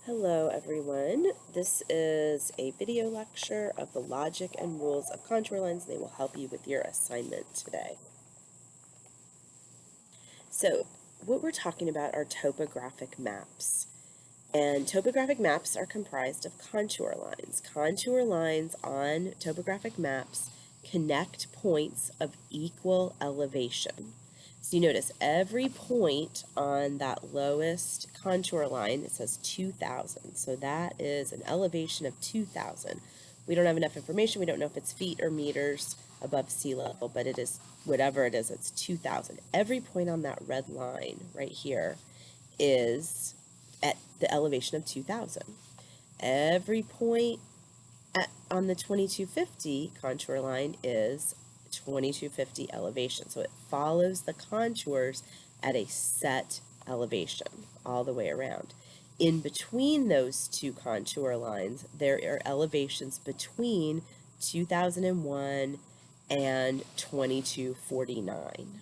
Hello everyone, this is a video lecture of the logic and rules of contour lines. They will help you with your assignment today. So what we're talking about are topographic maps. And topographic maps are comprised of contour lines. Contour lines on topographic maps connect points of equal elevation. So you notice every point on that lowest contour line, it says 2,000. So that is an elevation of 2,000. We don't have enough information. We don't know if it's feet or meters above sea level, but it is whatever it is, it's 2,000. Every point on that red line right here is at the elevation of 2,000. Every point on the 2250 contour line is 2250 elevation. So it follows the contours at a set elevation all the way around. In between those two contour lines, there are elevations between 2001 and 2249.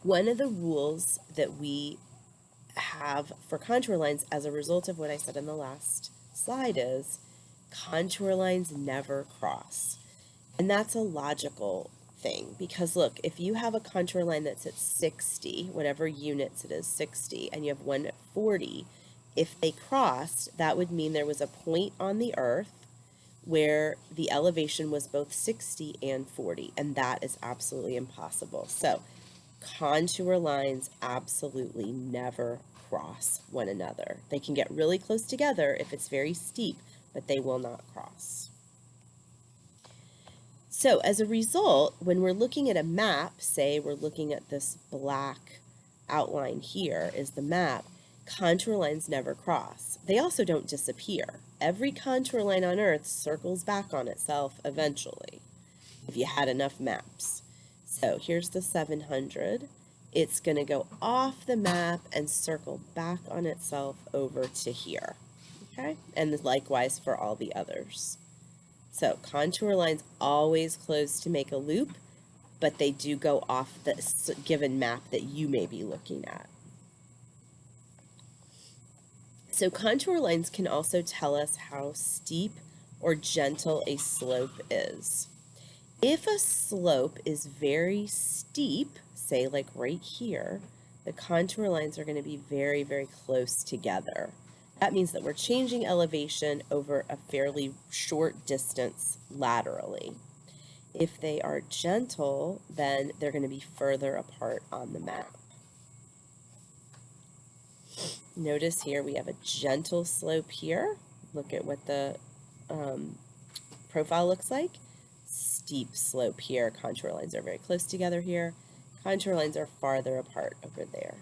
One of the rules that we have for contour lines as a result of what I said in the last slide is contour lines never cross. And that's a logical thing because look, if you have a contour line that's at 60, whatever units it is, 60, and you have one at 40, if they crossed, that would mean there was a point on the earth where the elevation was both 60 and 40, and that is absolutely impossible. So contour lines absolutely never cross one another. They can get really close together if it's very steep, but they will not cross. So as a result, when we're looking at a map, say we're looking at this black outline here is the map, contour lines never cross. They also don't disappear. Every contour line on Earth circles back on itself eventually, if you had enough maps. So here's the 700. It's going to go off the map and circle back on itself over to here. Okay? And likewise for all the others. So contour lines always close to make a loop, but they do go off the given map that you may be looking at. So contour lines can also tell us how steep or gentle a slope is. If a slope is very steep, say like right here, the contour lines are going to be very, very close together. That means that we're changing elevation over a fairly short distance laterally. If they are gentle, then they're going to be further apart on the map. Notice here we have a gentle slope here. Look at what the profile looks like. Steep slope here. Contour lines are very close together here. Contour lines are farther apart over there.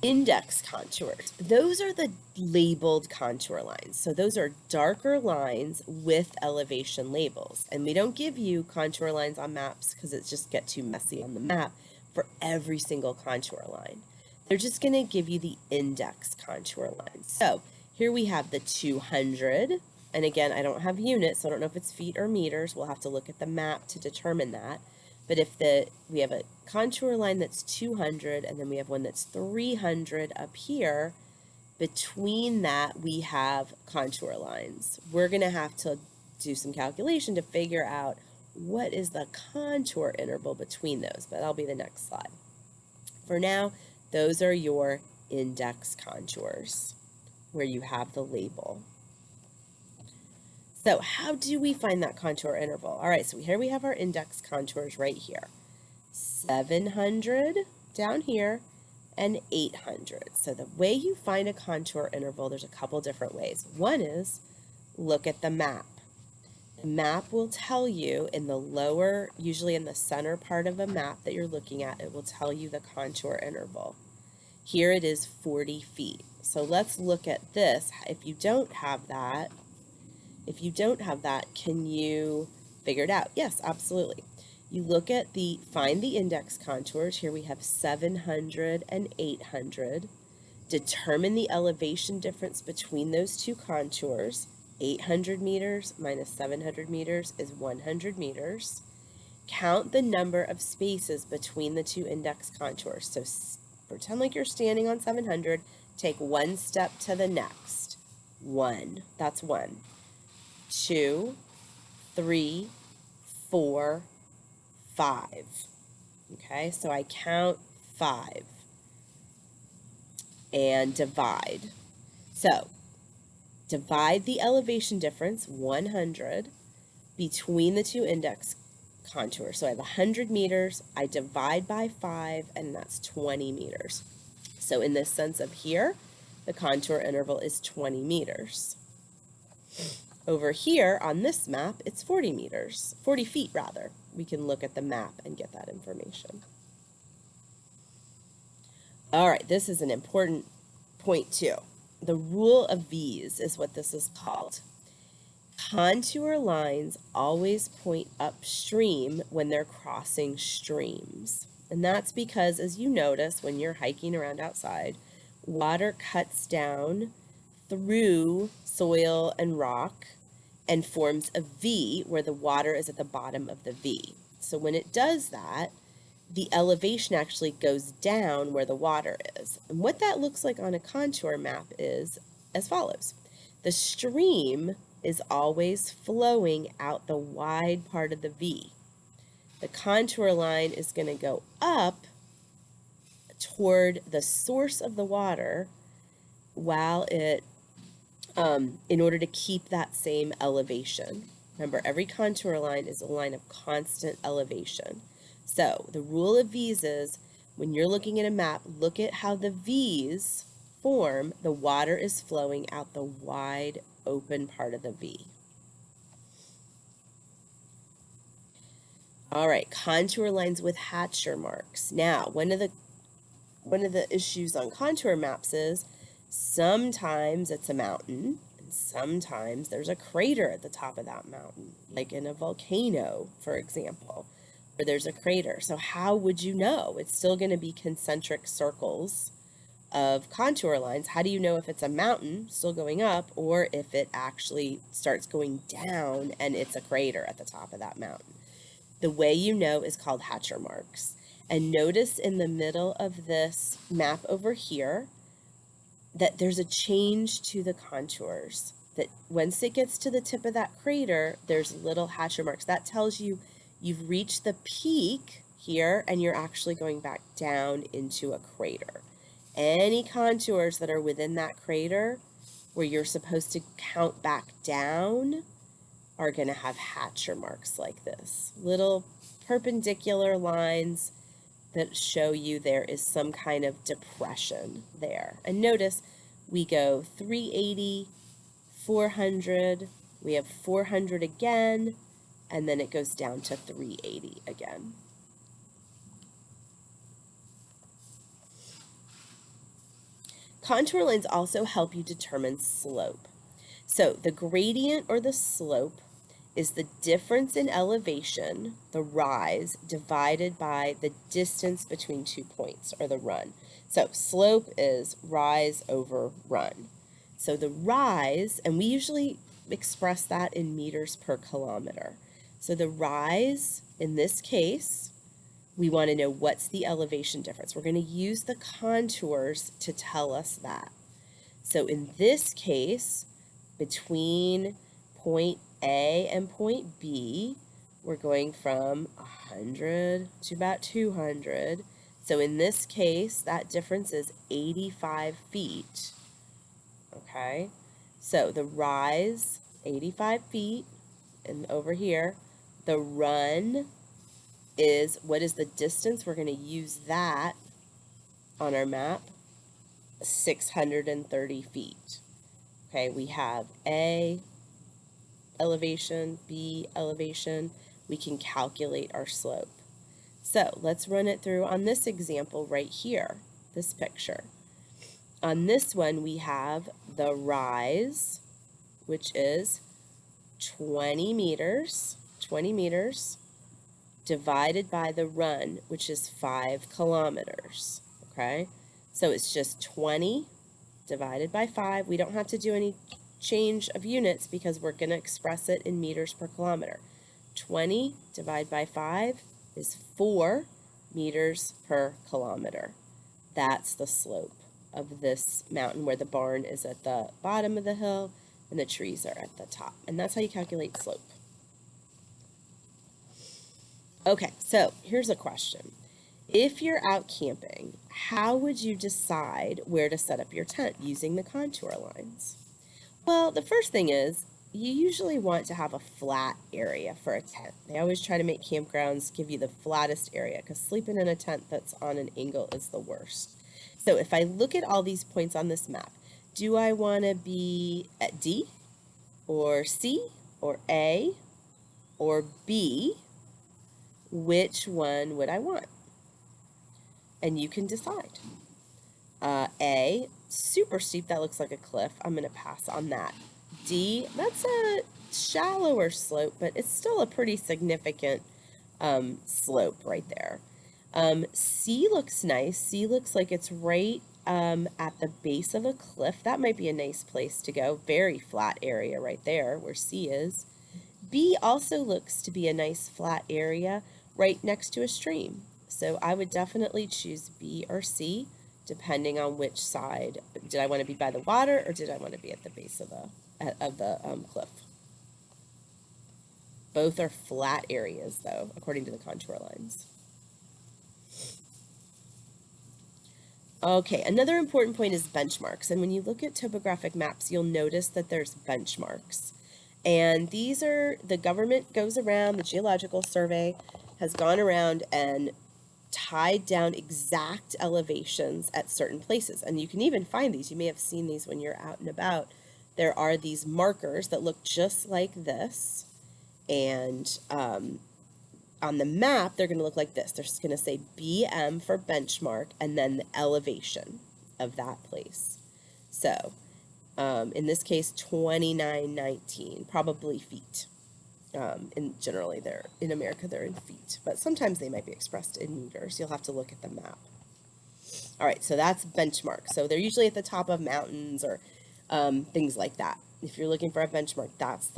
Index contours. Those are the labeled contour lines. So those are darker lines with elevation labels. And we don't give you contour lines on maps because it just gets too messy on the map for every single contour line. They're just going to give you the index contour lines. So here we have the 200. And again, I don't have units, so I don't know if it's feet or meters. We'll have to look at the map to determine that. But if we have a contour line that's 200 and then we have one that's 300 up here, between that we have contour lines. We're going to have to do some calculation to figure out what is the contour interval between those, but that'll be the next slide. For now, those are your index contours where you have the label. So how do we find that contour interval? All right, so here we have our index contours right here. 700 down here and 800. So the way you find a contour interval, there's a couple different ways. One is look at the map. The map will tell you in the lower, usually in the center part of a map that you're looking at, it will tell you the contour interval. Here it is 40 feet. So let's look at this. If you don't have that, can you figure it out? Yes, absolutely. You look at find the index contours. Here we have 700 and 800. Determine the elevation difference between those two contours. 800 meters minus 700 meters is 100 meters. Count the number of spaces between the two index contours. So Pretend like you're standing on 700. Take one step to the next. 1. That's 1. 2, 3, 4, 5. Okay, so I count 5 and divide. So divide the elevation difference, 100, between the two index contours. So I have 100 meters, I divide by 5, and that's 20 meters. So in this sense of here, the contour interval is 20 meters. Over here on this map, it's 40 meters, 40 feet rather. We can look at the map and get that information. All right, this is an important point too. The rule of V's is what this is called. Contour lines always point upstream when they're crossing streams. And that's because, as you notice when you're hiking around outside, water cuts down through soil and rock and forms a V where the water is at the bottom of the V. So when it does that, the elevation actually goes down where the water is. And what that looks like on a contour map is as follows. The stream is always flowing out the wide part of the V. The contour line is going to go up toward the source of the water while it, in order to keep that same elevation. Remember, every contour line is a line of constant elevation. So the rule of V's is when you're looking at a map, look at how the V's form. The water is flowing out the wide open part of the V. All right, contour lines with hatcher marks. Now, one of the issues on contour maps is sometimes it's a mountain and sometimes there's a crater at the top of that mountain, like in a volcano, for example, where there's a crater. So how would you know? It's still going to be concentric circles of contour lines. How do you know if it's a mountain still going up or if it actually starts going down and it's a crater at the top of that mountain? The way you know is called hatcher marks. And notice in the middle of this map over here that there's a change to the contours. That once it gets to the tip of that crater, there's little hatcher marks. That tells you you've reached the peak here and you're actually going back down into a crater. Any contours that are within that crater where you're supposed to count back down are going to have hatcher marks like this. Little perpendicular lines that show you there is some kind of depression there. And notice we go 380, 400, we have 400 again, and then it goes down to 380 again. Contour lines also help you determine slope. So the gradient or the slope is the difference in elevation, the rise, divided by the distance between 2 points, or the run. So slope is rise over run. So the rise, and we usually express that in meters per kilometer. So the rise, in this case, we want to know what's the elevation difference. We're going to use the contours to tell us that. So in this case, between point A and point B, we're going from 100 to about 200. So in this case, that difference is 85 feet. Okay, so the rise, 85 feet, and over here, the run is, what is the distance? We're going to use that on our map, 630 feet. Okay, we have A elevation, B elevation. We can calculate our slope. So let's run it through on this example right here, this picture. On this one, we have the rise, which is 20 meters, divided by the run, which is 5 kilometers, okay? So it's just 20 divided by 5. We don't have to do any change of units because we're going to express it in meters per kilometer. 20 divided by 5 is 4 meters per kilometer. That's the slope of this mountain where the barn is at the bottom of the hill and the trees are at the top. And that's how you calculate slope. Okay, so here's a question. If you're out camping, how would you decide where to set up your tent using the contour lines? Well, the first thing is you usually want to have a flat area for a tent. They always try to make campgrounds give you the flattest area because sleeping in a tent that's on an angle is the worst. So if I look at all these points on this map, do I want to be at D or C or A or B? Which one would I want? And you can decide. A, super steep, that looks like a cliff. I'm going to pass on that. D, that's a shallower slope, but it's still a pretty significant slope right there. C looks nice. C looks like it's right at the base of a cliff. That might be a nice place to go. Very flat area right there where C is. B also looks to be a nice flat area right next to a stream. So I would definitely choose B or C, depending on which side. Did I want to be by the water or did I want to be at the base of the cliff? Both are flat areas, though, according to the contour lines. Okay, another important point is benchmarks. And when you look at topographic maps, you'll notice that there's benchmarks. And these are, the government goes around, the Geological Survey has gone around and tied down exact elevations at certain places. And you can even find these. You may have seen these when you're out and about. There are these markers that look just like this. And on the map, they're going to look like this. They're just going to say BM for benchmark and then the elevation of that place. So in this case, 2919, probably feet. And generally, in America, they're in feet, but sometimes they might be expressed in meters. You'll have to look at the map. All right, so that's benchmark. So they're usually at the top of mountains or things like that. If you're looking for a benchmark, that's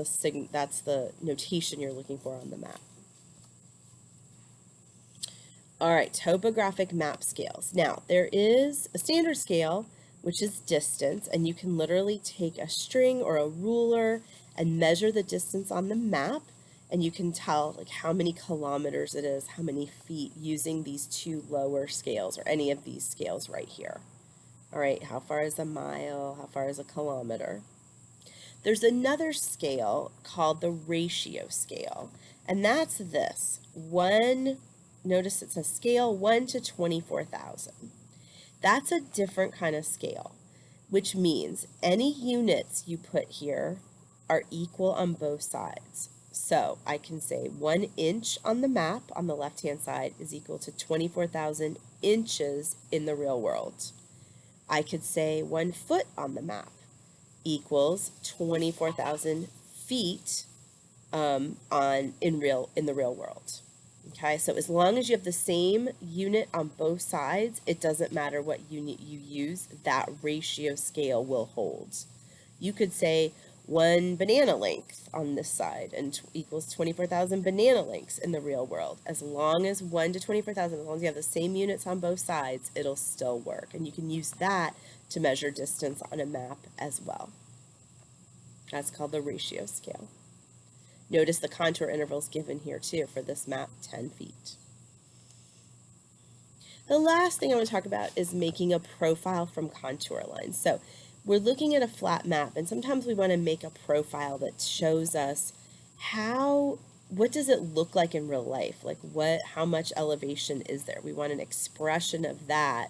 the notation you're looking for on the map. All right, topographic map scales. Now, there is a standard scale, which is distance, and you can literally take a string or a ruler and measure the distance on the map, and you can tell like how many kilometers it is, how many feet, using these two lower scales or any of these scales right here. All right, how far is a mile? How far is a kilometer? There's another scale called the ratio scale, and that's this. Notice it says scale 1 to 24,000. That's a different kind of scale, which means any units you put here are equal on both sides. So I can say 1 inch on the map on the left-hand side is equal to 24,000 inches in the real world. I could say 1 foot on the map equals 24,000 feet in the real world. Okay, so as long as you have the same unit on both sides, it doesn't matter what unit you use, that ratio scale will hold. You could say 1 banana length on this side and equals 24,000 banana lengths in the real world. As long as 1 to 24,000, as long as you have the same units on both sides, it'll still work. And you can use that to measure distance on a map as well. That's called the ratio scale. Notice the contour intervals given here too for this map, 10 feet. The last thing I want to talk about is making a profile from contour lines. So we're looking at a flat map, and sometimes we want to make a profile that shows us what does it look like in real life? Like how much elevation is there? We want an expression of that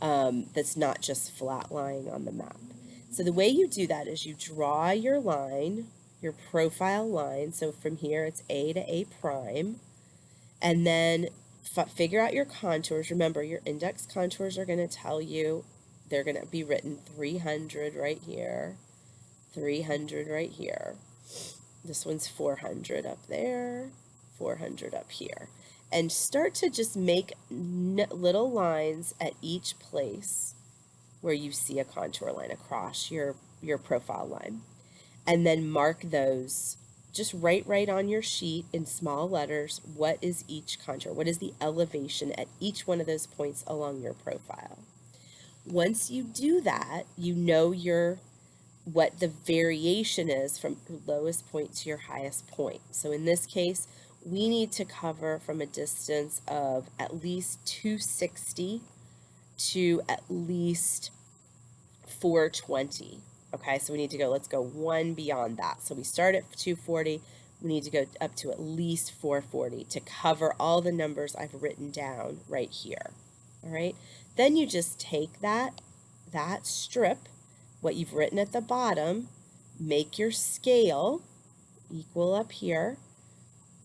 that's not just flat lying on the map. So the way you do that is you draw your line, your profile line. So from here, it's A to A prime. And then figure out your contours. Remember, your index contours are going to tell you, they're going to be written 300 right here, 300 right here. This one's 400 up there, 400 up here. And start to just make little lines at each place where you see a contour line across your profile line. And then mark those, just write right on your sheet in small letters, what is each contour? What is the elevation at each one of those points along your profile? Once you do that, you know what the variation is from your lowest point to your highest point. So in this case, we need to cover from a distance of at least 260 to at least 420. Okay, so we need to go, let's go one beyond that. So we start at 240, we need to go up to at least 440 to cover all the numbers I've written down right here. All right, then you just take that strip, what you've written at the bottom, make your scale equal up here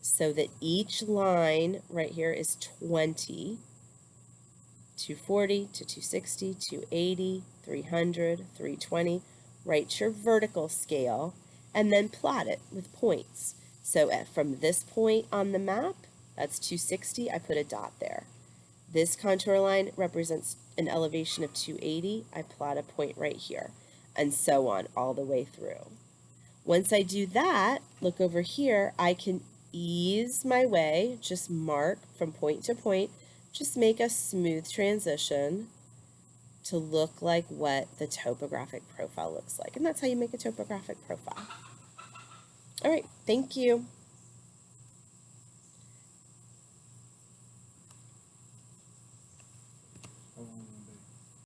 so that each line right here is 20, 240 to 260, 280, 300, 320. Write your vertical scale and then plot it with points. So from this point on the map, that's 260, I put a dot there. This contour line represents an elevation of 280, I plot a point right here, and so on all the way through. Once I do that, look over here, I can ease my way, just mark from point to point, just make a smooth transition to look like what the topographic profile looks like. And that's how you make a topographic profile. All right, thank you.